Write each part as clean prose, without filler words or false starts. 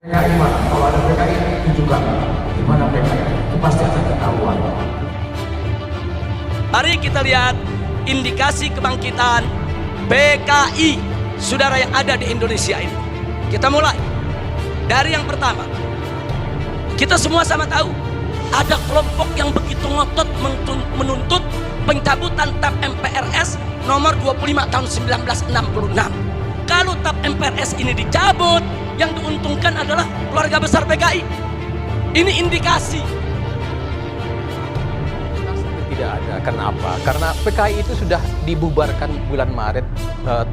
PKI mana? Kalau ada PKI tunjukkan di mana PKI, itu pasti akan ketahuan. Mari kita lihat indikasi kebangkitan PKI saudara yang ada di Indonesia ini. Kita mulai dari yang pertama. Kita semua sama tahu ada kelompok yang begitu ngotot menuntut pencabutan TAP MPRS nomor 25 tahun 1966. Kalau TAP MPRS ini dicabut, yang diuntungkan adalah keluarga besar PKI. Ini indikasi. Tidak ada. Kenapa? Karena PKI itu sudah dibubarkan bulan Maret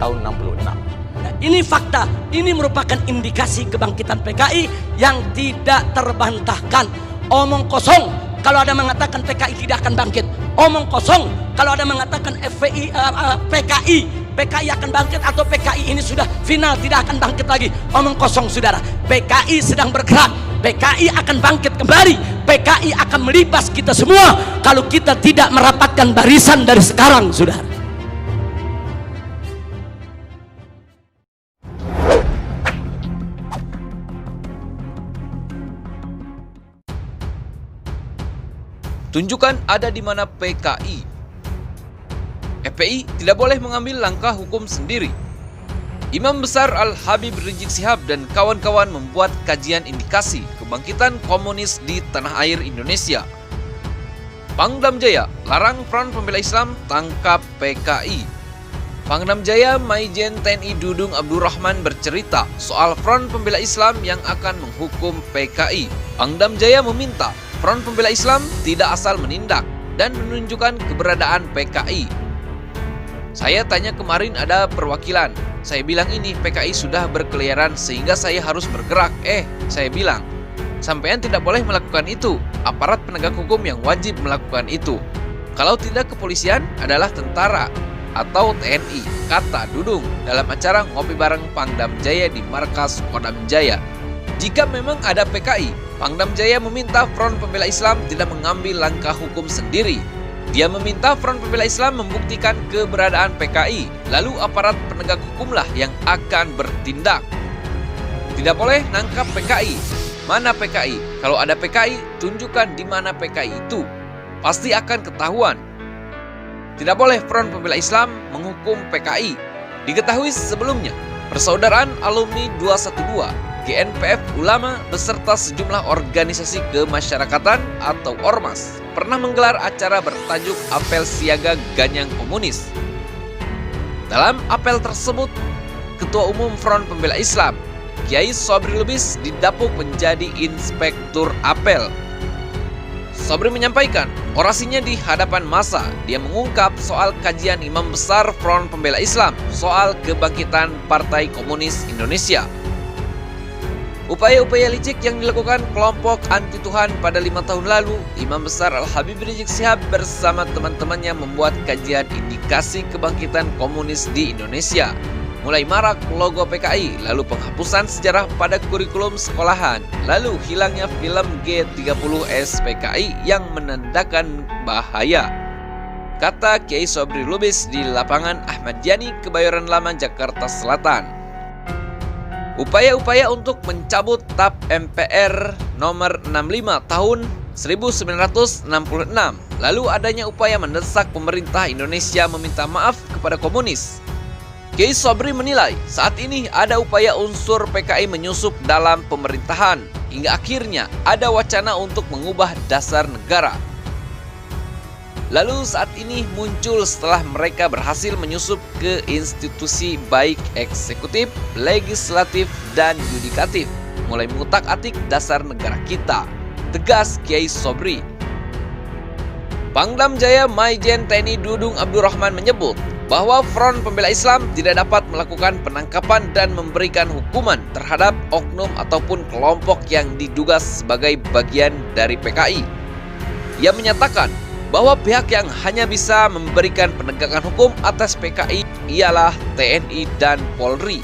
tahun 66. Nah, ini fakta. Ini merupakan indikasi kebangkitan PKI yang tidak terbantahkan. Omong kosong kalau ada mengatakan PKI tidak akan bangkit. Omong kosong kalau ada mengatakan PKI akan bangkit atau PKI ini sudah final tidak akan bangkit lagi. Omong kosong saudara. PKI sedang bergerak. PKI akan bangkit kembali. PKI akan melibas kita semua kalau kita tidak merapatkan barisan dari sekarang saudara. Tunjukkan ada di mana PKI. FPI tidak boleh mengambil langkah hukum sendiri. Imam Besar Al-Habib Rizik Syihab dan kawan-kawan membuat kajian indikasi kebangkitan komunis di tanah air Indonesia. Pangdam Jaya larang Front Pembela Islam tangkap PKI. Pangdam Jaya Maijen TNI Dudung Abdurrahman bercerita soal Front Pembela Islam yang akan menghukum PKI. Pangdam Jaya meminta Front Pembela Islam tidak asal menindak dan menunjukkan keberadaan PKI. Saya tanya kemarin ada perwakilan. Saya bilang ini PKI sudah berkeliaran sehingga saya harus bergerak. Saya bilang, sampean tidak boleh melakukan itu. Aparat penegak hukum yang wajib melakukan itu. Kalau tidak kepolisian adalah tentara atau TNI, kata Dudung dalam acara ngopi bareng Pangdam Jaya di markas Kodam Jaya. Jika memang ada PKI, Pangdam Jaya meminta Front Pembela Islam tidak mengambil langkah hukum sendiri. Dia meminta Front Pembela Islam membuktikan keberadaan PKI, lalu aparat penegak hukumlah yang akan bertindak. Tidak boleh nangkap PKI. Mana PKI? Kalau ada PKI, tunjukkan di mana PKI itu. Pasti akan ketahuan. Tidak boleh Front Pembela Islam menghukum PKI. Diketahui sebelumnya, Persaudaraan Alumni 212, GNPF Ulama beserta sejumlah organisasi kemasyarakatan atau Ormas pernah menggelar acara bertajuk Apel Siaga Ganyang Komunis. Dalam apel tersebut, Ketua Umum Front Pembela Islam, Kiai Sobri Lubis didapuk menjadi inspektur apel. Sobri menyampaikan orasinya di hadapan massa. Dia mengungkap soal kajian Imam Besar Front Pembela Islam soal kebangkitan Partai Komunis Indonesia. Upaya-upaya licik yang dilakukan kelompok anti Tuhan pada 5 tahun lalu, Imam Besar Al-Habib Rizik Syihab bersama teman-temannya membuat kajian indikasi kebangkitan komunis di Indonesia. Mulai marak logo PKI, lalu penghapusan sejarah pada kurikulum sekolahan, lalu hilangnya film G30S PKI yang menandakan bahaya. Kata Kiai Sobri Lubis di lapangan Ahmad Yani, Kebayoran Lama, Jakarta Selatan. Upaya-upaya untuk mencabut TAP MPR nomor 65 tahun 1966, lalu adanya upaya mendesak pemerintah Indonesia meminta maaf kepada komunis. Kiai Sobri menilai saat ini ada upaya unsur PKI menyusup dalam pemerintahan, hingga akhirnya ada wacana untuk mengubah dasar negara. Lalu saat ini muncul setelah mereka berhasil menyusup ke institusi baik eksekutif, legislatif, dan yudikatif, mulai mengutak-atik dasar negara kita, tegas Kiai Sobri. Pangdam Jaya Maijen TNI Dudung Abdurrahman menyebut bahwa Front Pembela Islam tidak dapat melakukan penangkapan dan memberikan hukuman terhadap oknum ataupun kelompok yang diduga sebagai bagian dari PKI. Ia menyatakan bahwa pihak yang hanya bisa memberikan penegakan hukum atas PKI ialah TNI dan Polri.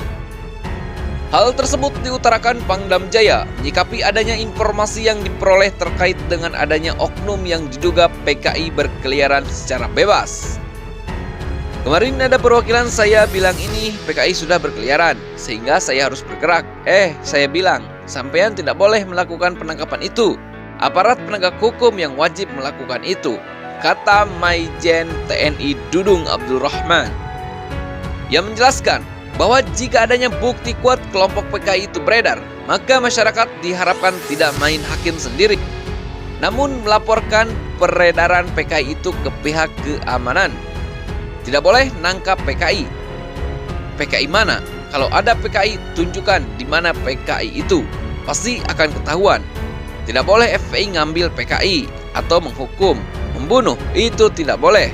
Hal tersebut diutarakan Pangdam Jaya menyikapi adanya informasi yang diperoleh terkait dengan adanya oknum yang diduga PKI berkeliaran secara bebas. Kemarin ada perwakilan saya bilang ini PKI sudah berkeliaran sehingga saya harus bergerak. Saya bilang sampean tidak boleh melakukan penangkapan itu. Aparat penegak hukum yang wajib melakukan itu, kata Maijen TNI Dudung Abdul Rahman. Yang menjelaskan bahwa jika adanya bukti kuat kelompok PKI itu beredar, maka masyarakat diharapkan tidak main hakim sendiri, namun melaporkan peredaran PKI itu ke pihak keamanan. Tidak boleh nangkap PKI. PKI mana? Kalau ada PKI, tunjukkan di mana PKI itu. Pasti akan ketahuan. Tidak boleh FPI ngambil PKI atau menghukum, membunuh. Itu tidak boleh.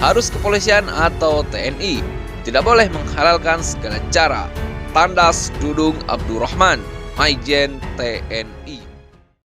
Harus kepolisian atau TNI. Tidak boleh menghalalkan segala cara. Tandas Dudung Abdul Rahman, Maijen TNI.